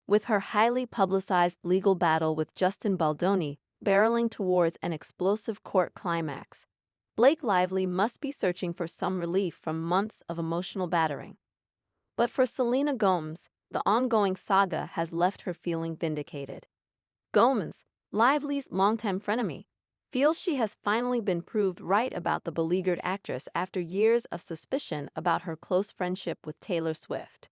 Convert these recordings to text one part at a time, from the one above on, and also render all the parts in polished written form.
With her highly publicized legal battle with Justin Baldoni barreling towards an explosive court climax, Blake Lively must be searching for some relief from months of emotional battering. But for Selena Gomez, the ongoing saga has left her feeling vindicated. Gomez, Lively's longtime frenemy, feels she has finally been proved right about the beleaguered actress after years of suspicion about her close friendship with Taylor Swift.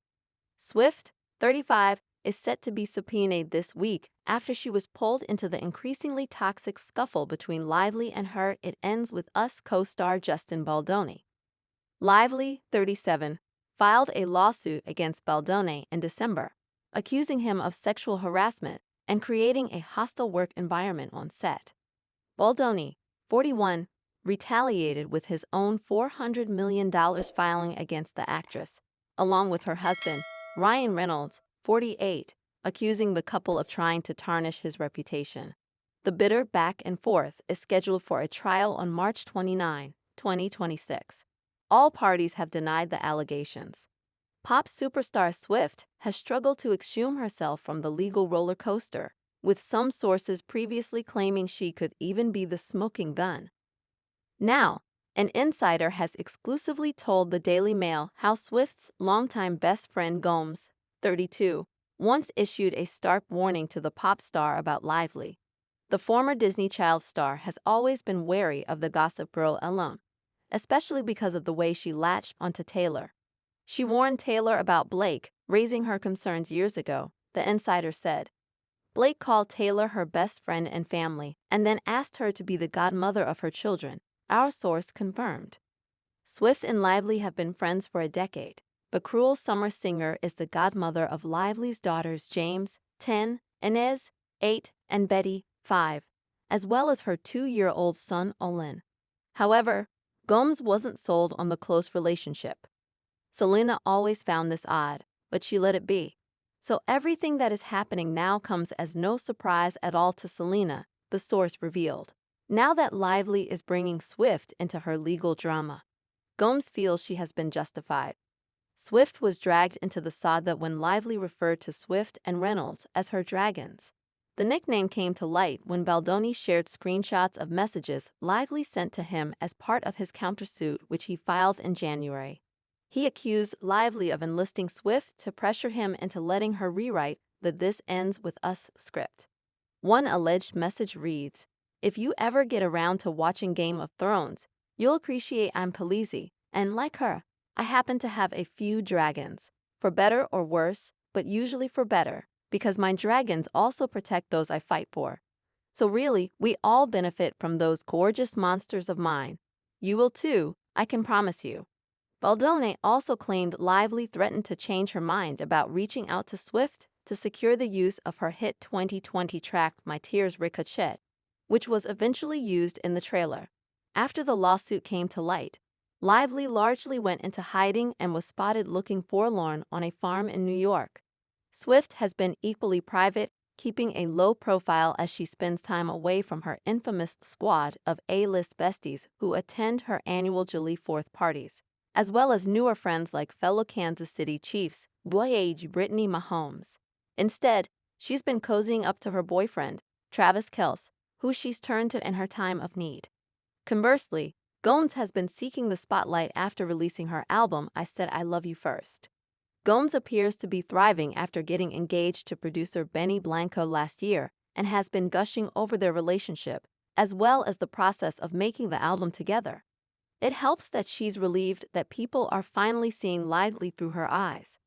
Swift, 35, is set to be subpoenaed this week after she was pulled into the increasingly toxic scuffle between Lively and her It Ends With Us co-star Justin Baldoni. Lively, 37, filed a lawsuit against Baldoni in December, accusing him of sexual harassment and creating a hostile work environment on set. Baldoni, 41, retaliated with his own $400 million filing against the actress, along with her husband, Ryan Reynolds, 48, accusing the couple of trying to tarnish his reputation. The bitter back and forth is scheduled for a trial on March 29, 2026. All parties have denied the allegations. Pop superstar Swift has struggled to exhume herself from the legal roller coaster, with some sources previously claiming she could even be the smoking gun. Now, an insider has exclusively told the Daily Mail how Swift's longtime best friend Gomez, 32, once issued a stark warning to the pop star about Lively. The former Disney child star has always been wary of the Gossip Girl alum, especially because of the way she latched onto Taylor. She warned Taylor about Blake, raising her concerns years ago, the insider said. Blake called Taylor her best friend and family, and then asked her to be the godmother of her children, our source confirmed. Swift and Lively have been friends for a decade. The Cruel Summer singer is the godmother of Lively's daughters James, 10, Inez, 8, and Betty, 5, as well as her 2-year-old son Olin. However, Gomez wasn't sold on the close relationship. Selena always found this odd, but she let it be. So everything that is happening now comes as no surprise at all to Selena, the source revealed. Now that Lively is bringing Swift into her legal drama, Gomez feels she has been justified. Swift was dragged into the saga when Lively referred to Swift and Reynolds as her dragons. The nickname came to light when Baldoni shared screenshots of messages Lively sent to him as part of his countersuit, which he filed in January. He accused Lively of enlisting Swift to pressure him into letting her rewrite the This Ends With Us script. One alleged message reads, "If you ever get around to watching Game of Thrones, you'll appreciate I'm Khaleesi, and like her, I happen to have a few dragons, for better or worse, but usually for better, because my dragons also protect those I fight for. So really, we all benefit from those gorgeous monsters of mine. You will too, I can promise you." Baldoni also claimed Lively threatened to change her mind about reaching out to Swift to secure the use of her hit 2020 track My Tears Ricochet, which was eventually used in the trailer. After the lawsuit came to light, Lively largely went into hiding and was spotted looking forlorn on a farm in New York. Swift has been equally private, keeping a low profile as she spends time away from her infamous squad of A-list besties who attend her annual July 4th parties, as well as newer friends like fellow Kansas City Chiefs voyage Brittany Mahomes. Instead, she's been cozying up to her boyfriend, Travis Kelce, who she's turned to in her time of need. Conversely, Gomez has been seeking the spotlight after releasing her album I Said I Love You First. Gomez appears to be thriving after getting engaged to producer Benny Blanco last year and has been gushing over their relationship, as well as the process of making the album together. It helps that she's relieved that people are finally seeing Lively through her eyes.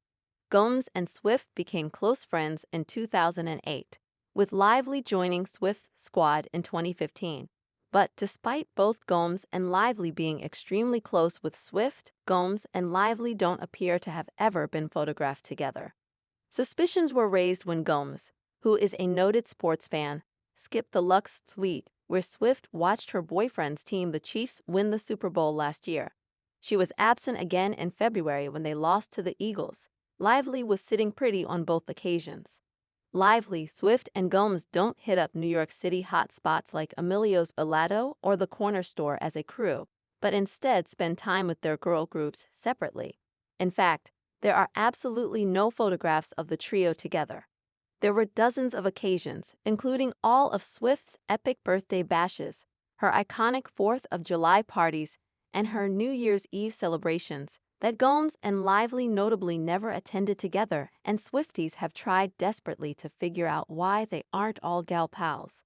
Gomez and Swift became close friends in 2008, with Lively joining Swift's squad in 2015. But despite both Gomez and Lively being extremely close with Swift, Gomez and Lively don't appear to have ever been photographed together. Suspicions were raised when Gomez, who is a noted sports fan, skipped the Lux suite where Swift watched her boyfriend's team, the Chiefs, win the Super Bowl last year. She was absent again in February when they lost to the Eagles. Lively was sitting pretty on both occasions. Lively, Swift, and Gomez don't hit up New York City hot spots like Emilio's Balado or the Corner Store as a crew, but instead spend time with their girl groups separately. In fact, there are absolutely no photographs of the trio together. There were dozens of occasions, including all of Swift's epic birthday bashes, her iconic 4th of July parties, and her New Year's Eve celebrations, that Gomes and Lively notably never attended together, and Swifties have tried desperately to figure out why they aren't all gal pals.